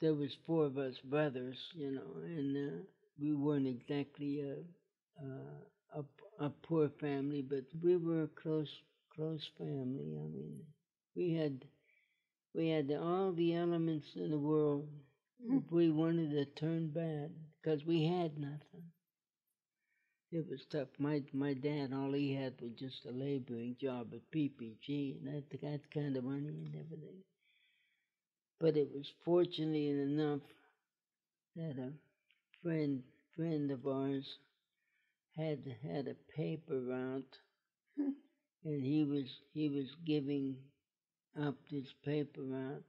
there was four of us brothers, and we weren't exactly a poor family, but we were a close family. I mean, we had we had all the elements in the world. If we wanted to turn bad, because we had nothing. It was tough. My dad, all he had was just a laboring job at PPG, and that kind of money and everything. But it was fortunate enough that a friend of ours had a paper route, and he was giving up this paper route.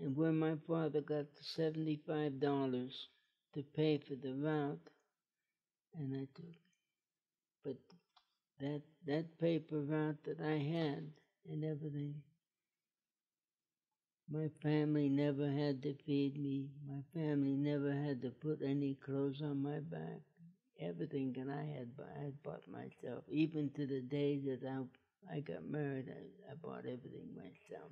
And when my father got the $75 to pay for the route, and I took, but that paper route that I had and everything, my family never had to feed me. My family never had to put any clothes on my back. Everything that I had bought myself. Even to the day that I got married, I bought everything myself.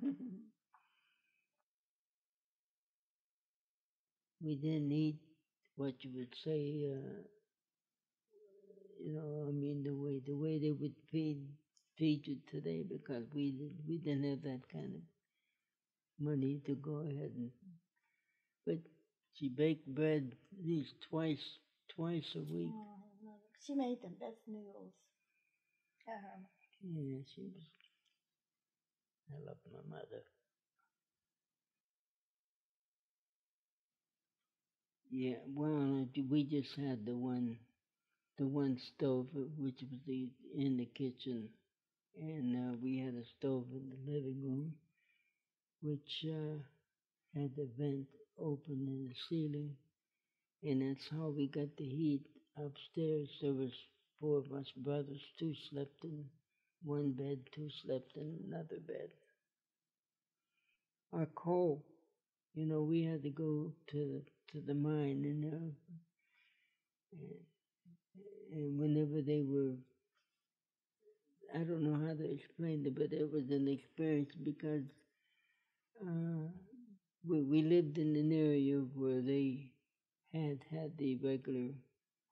We didn't eat what you would say, I mean, the way they would feed you today, because we didn't have that kind of money to go ahead and. But she baked bread at least twice a week. Oh, she made the best noodles. Yeah, she was. I love my mother. Yeah, well, we just had the one stove, which was in the kitchen, and we had a stove in the living room, which had the vent open in the ceiling, and that's how we got the heat upstairs. There was four of us brothers. Two slept in one bed, two slept in another bed. Our coal, we had to go to the mine, and whenever they were, I don't know how to explain it, but it was an experience because uh, we lived in an area where they had the regular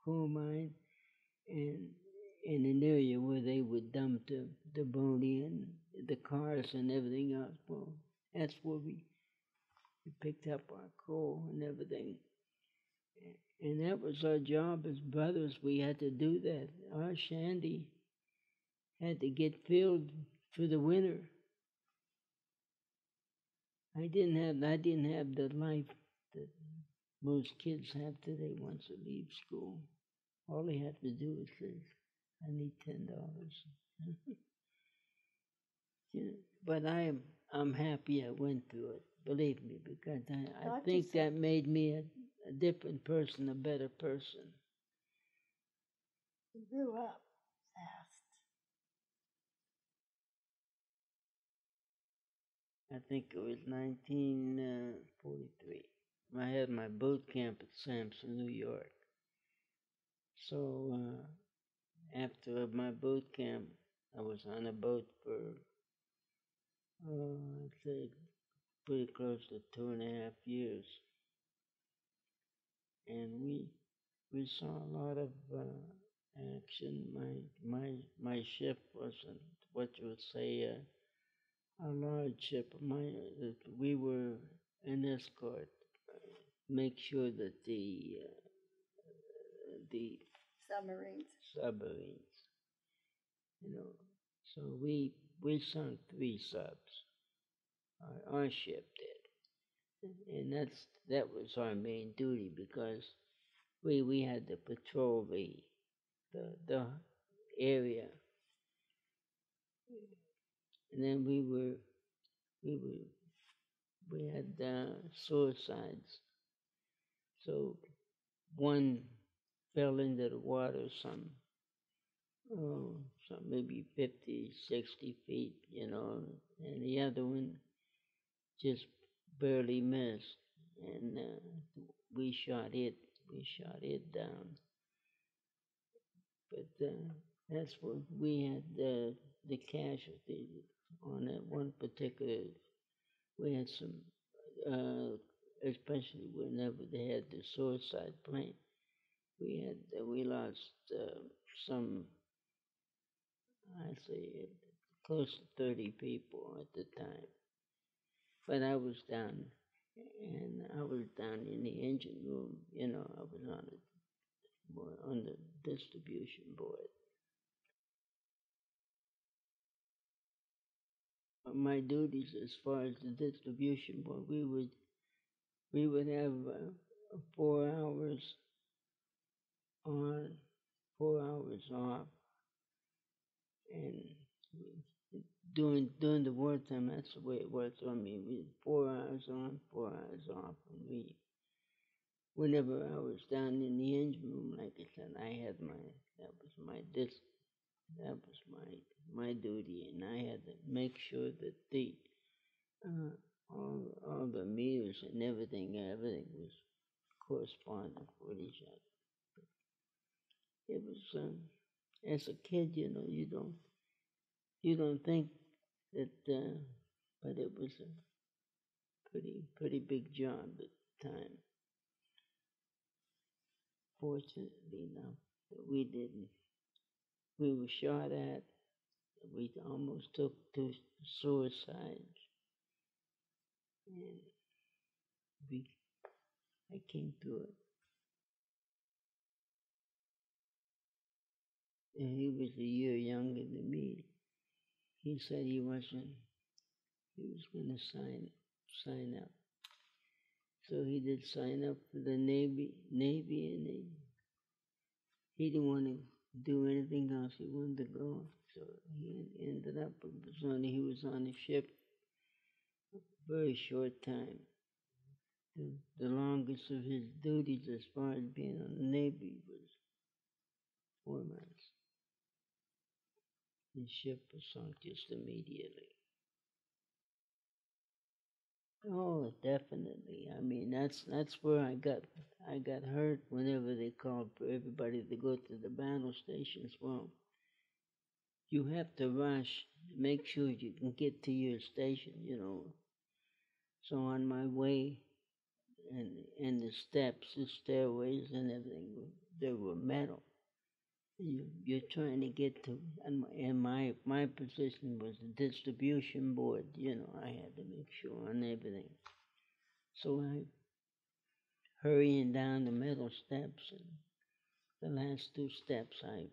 coal mine, and in an area where they would dump the bony and the cars and everything else. Well, that's where we picked up our coal and everything. And that was our job as brothers. We had to do that. Our shanty had to get filled for the winter. I didn't have the life that most kids have today once they leave school. All they have to do is say, I need $10. But I'm happy I went through it, believe me, because I think that made me a different person, a better person. You grew up fast. I think it was 1943. I had my boot camp at Sampson, New York. So after my boot camp, I was on a boat for, I'd say, pretty close to 2.5 years. And we saw a lot of action. My ship wasn't what you would say a large ship. We were an escort, make sure that the submarines, you know. So we sunk 3 subs. Our ship did, and that was our main duty, because we had to patrol the area, and then we had suicides. So one fell into the water some maybe 50, 60 feet, and the other one just barely missed, and we shot it down. But that's what we had the casualties on that one particular. We had some especially whenever they had the suicide plane. We lost some, I'd say, close to 30 people at the time. But I was down, and I was down in the engine room. I was on the distribution board. My duties as far as the distribution board, we would have 4 hours on, 4 hours off, and during the wartime, that's the way it was. I mean, we 4 hours on, 4 hours off, and whenever I was down in the engine room, like I said, that was my duty, and I had to make sure that uh, all the meters and everything was corresponding with each other. It was as a kid, you don't think that, but it was a pretty big job at the time. Fortunately enough, that we didn't. We were shot at. We almost took 2 suicides, and we I came through it. And he was a year younger than me. He said he was going to sign up. So he did sign up for the Navy, and he didn't want to do anything else. He wanted to go. So he ended up, he was on the ship a very short time. The longest of his duties as far as being on the Navy was 4 months. His ship was sunk just immediately. Oh, definitely. I mean, that's where I got hurt whenever they called for everybody to go to the battle stations. Well, you have to rush, make sure you can get to your station. So on my way, and the steps, the stairways, and everything, they were metal. You're trying to get to, and my position was the distribution board. I had to make sure on everything. So I hurrying down the metal steps, and the last 2 steps I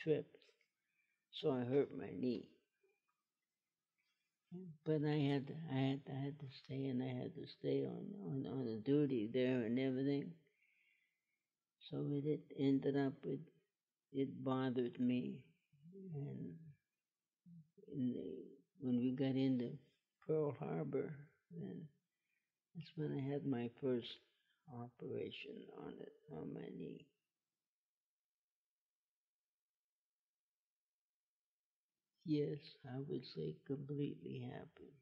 tripped, so I hurt my knee. But I had to stay, and I had to stay on the duty there and everything. So it ended up it bothered me, and when we got into Pearl Harbor, then that's when I had my first operation on my knee. Yes, I would say completely happy.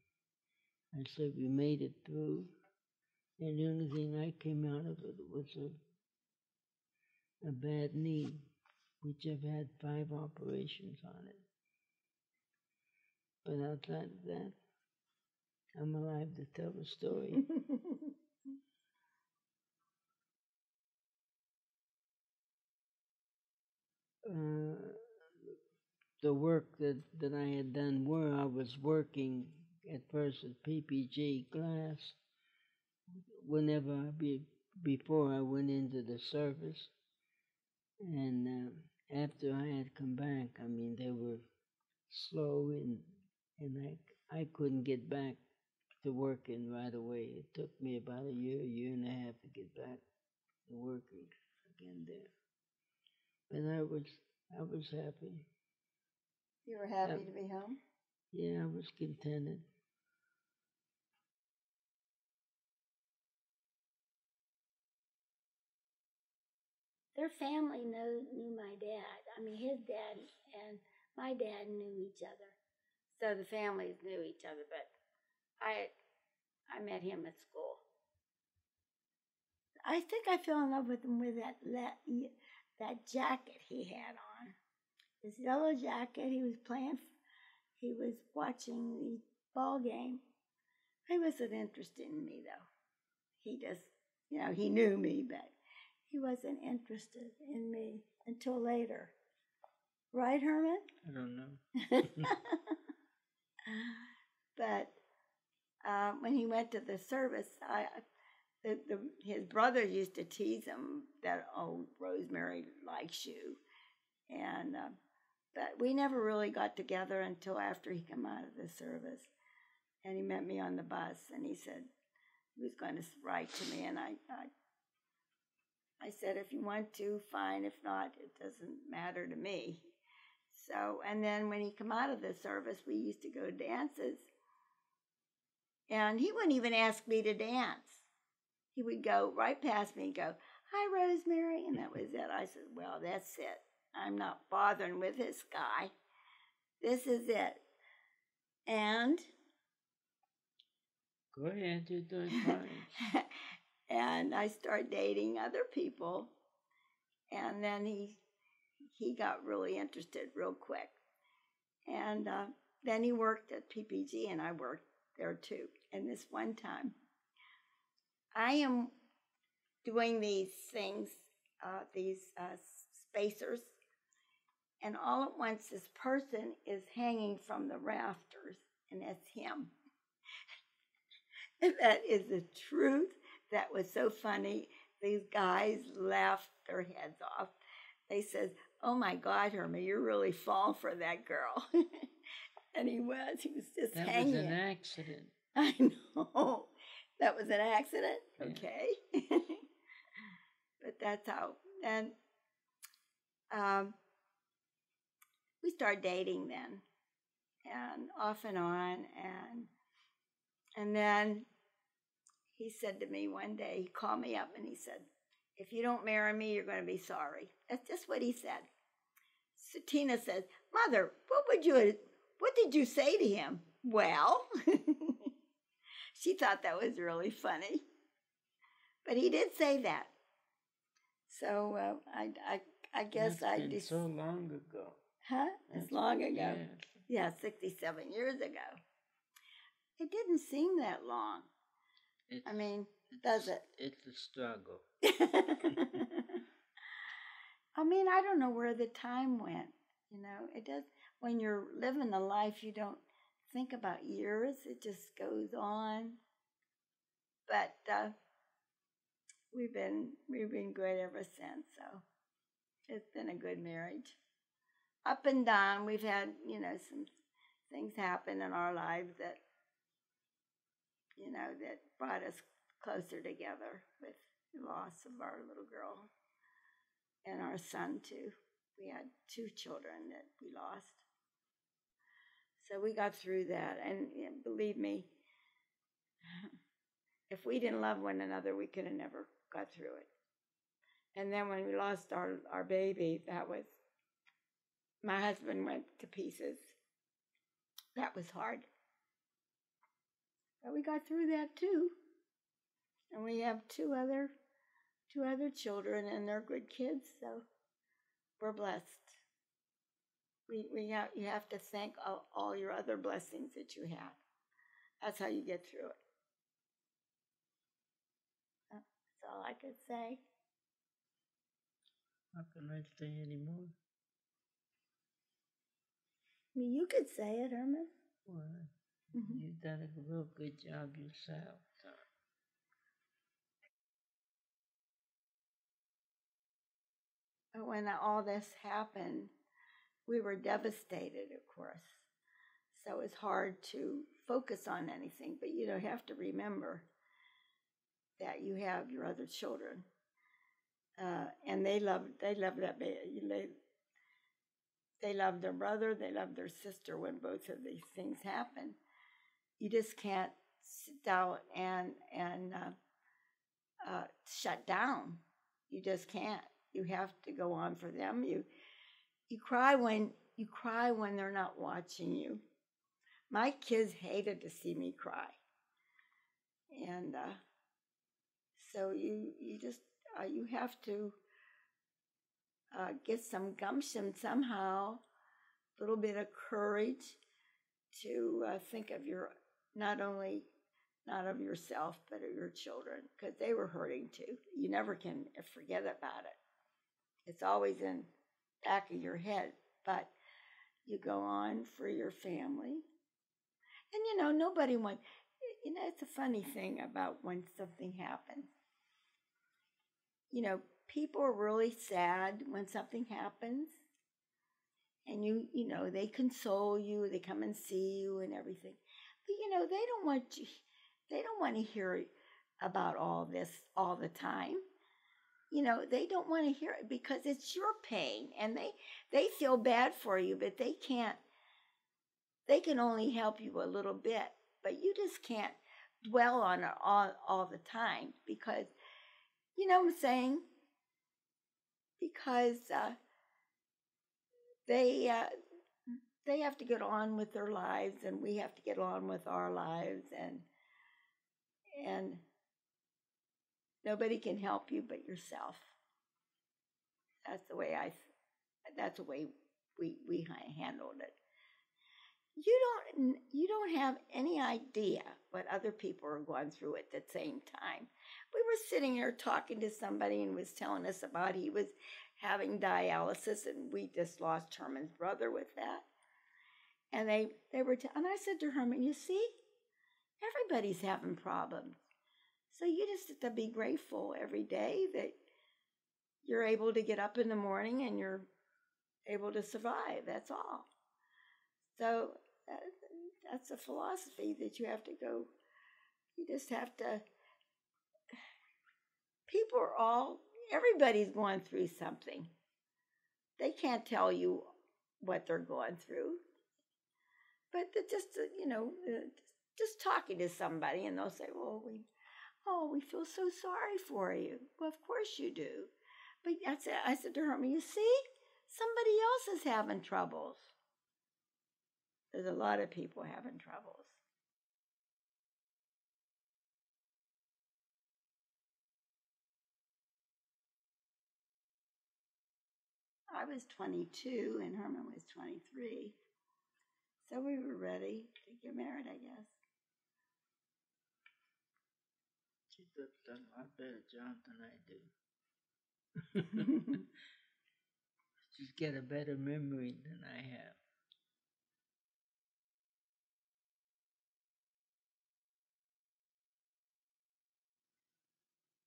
I said we made it through, and the only thing I came out of it was a bad knee, which I've had 5 operations on it. But outside of that, I'm alive to tell the story. uh, the work that I had done where I was working at first at PPG Glass, before I went into the service, and after I had come back, I mean, they were slow, and I couldn't get back to working right away. It took me about a year and a half to get back to working again there. But I was happy. You were happy to be home? Yeah, I was contented. Their family knew my dad. I mean, his dad and my dad knew each other. So the families knew each other, but I met him at school. I think I fell in love with him with that jacket he had on. His yellow jacket. He was watching the ball game, He wasn't interested in me, though. He just, he knew me, but he wasn't interested in me until later. Right, Herman? I don't know. But when he went to the service, his brother used to tease him that, oh, Rosemary likes you. And but we never really got together until after he came out of the service. And he met me on the bus, and he said he was going to write to me. And I said, if you want to, fine. If not, it doesn't matter to me. So, and then when he came out of the service, we used to go to dances. And he wouldn't even ask me to dance. He would go right past me and go, hi, Rosemary. And that was it. I said, well, that's it. I'm not bothering with this guy. This is it. And go ahead, you're doing fine. And I started dating other people. And then he got really interested real quick. And then he worked at PPG, and I worked there too. And this one time, I am doing these things, these spacers, and all at once this person is hanging from the rafters, and that's him. And that is the truth. That was so funny. These guys laughed their heads off. They said, oh my God, Herman, you're really fall for that girl. And he was just hanging. That was an accident. I know. That was an accident? Yeah. Okay. But that's how. And we started dating then. And off and on. And then he said to me one day, he called me up and he said, if you don't marry me, you're going to be sorry. That's just what he said. So Tina says, Mother, what did you say to him? Well, she thought that was really funny. But he did say that. So I guess That's been so long ago. Huh? It's long ago. Yeah, 67 years ago. It didn't seem that long. Does it? It's a struggle. I don't know where the time went. It does. When you're living the life, you don't think about years. It just goes on. But we've been good ever since. So it's been a good marriage. Up and down. We've had some things happen in our lives that that brought us closer together with the loss of our little girl and our son too. We had 2 children that we lost. So we got through that. And believe me, if we didn't love one another, we could have never got through it. And then when we lost our baby, my husband went to pieces. That was hard. But we got through that too. And we have two other children, and they're good kids, so we're blessed. You have to thank all your other blessings that you have. That's how you get through it. That's all I could say. How can I say any more? You could say it, Herman. Well, you've done a real good job yourself. So. When all this happened, we were devastated, of course. So it's hard to focus on anything, but you have to remember that you have your other children, and they love that baby. They love their brother, they love their sister. When both of these things happen, you just can't sit down and shut down. You just can't. You have to go on for them. You cry when they're not watching you. My kids hated to see me cry, and so you have to get some gumption somehow, a little bit of courage to think of not only not of yourself, but of your children, because they were hurting too. You never can forget about it. It's always in back of your head, but you go on for your family. And nobody wants, it's a funny thing about when something happens. People are really sad when something happens. And they console you, they come and see you and everything. But they don't want to hear about all this all the time. They don't want to hear it because it's your pain, and they feel bad for you, but they can only help you a little bit, but you just can't dwell on it all the time, because what I'm saying, because they have to get on with their lives, and we have to get on with our lives, and nobody can help you but yourself. That's the way we handled it. You don't have any idea what other people are going through at the same time. We were sitting here talking to somebody and was telling us about he was having dialysis, and we just lost Herman's brother with that. And they were, and I said to Herman, you see, everybody's having problems. So you just have to be grateful every day that you're able to get up in the morning and you're able to survive. That's all. So that's a philosophy that you have to go. You just have to. Everybody's going through something. They can't tell you what they're going through. But just talking to somebody, and they'll say, we feel so sorry for you. Well, of course you do. But I said to Herman, you see, somebody else is having troubles. There's a lot of people having troubles. I was 22 and Herman was 23. So we were ready to get married, I guess. She does a lot better job than I do. She's got a better memory than I have.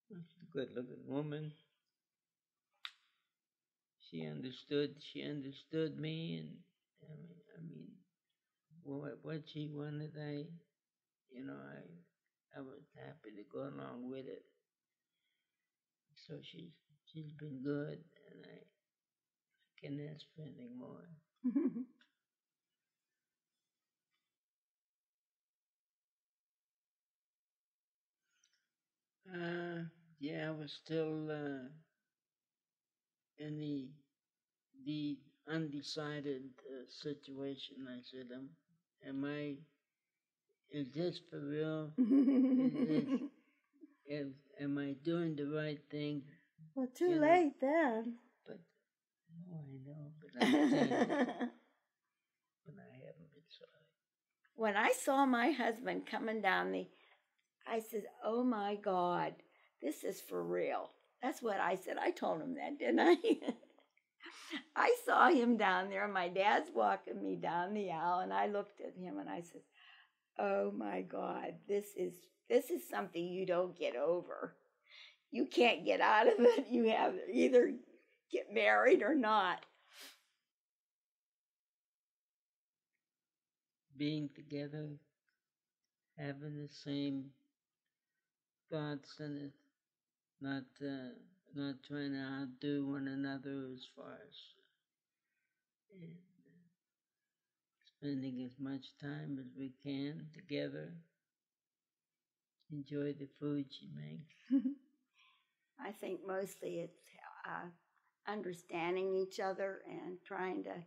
She's a good-looking woman. She understood me, and I mean, what she wanted, I was happy to go along with it. So she's been good, and I can't ask for anything more. Yeah, I was still in the undecided situation. I said, is this for real? Am I doing the right thing? Well, too late then. But I know, but I'm saying it. But I haven't been sorry. When I saw my husband coming down I said, oh my God, this is for real. That's what I said. I told him that, didn't I? I saw him down there. My dad's walking me down the aisle, and I looked at him and I said, oh my God, this is something you don't get over. You can't get out of it. You have either get married or not. Being together, having the same thoughts, and not trying to outdo one another as far as spending as much time as we can together. Enjoy the food she makes. I think mostly it's understanding each other and trying to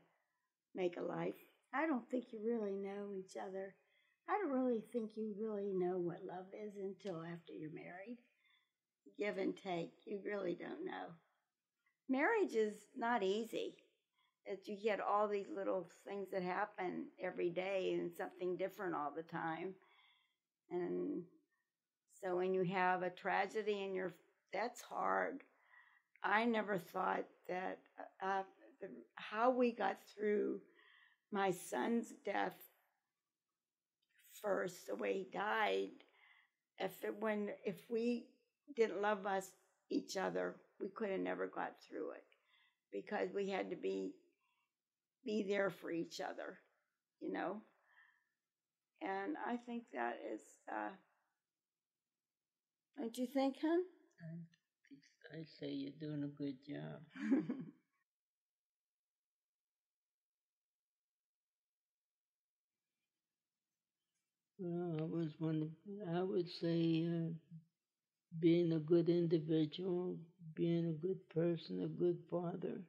make a life. I don't think you really know each other. I don't really think you really know what love is until after you're married. Give and take. You really don't know. Marriage is not easy. You get all these little things that happen every day and something different all the time. And So when you have a tragedy in that's hard. I never thought that how we got through my son's death first, the way he died. If we didn't love each other, we could have never got through it, because we had to be there for each other, you know. And I think that is, don't you think, hon? I say you're doing a good job. Well, I would say being a good individual, being a good person, a good father.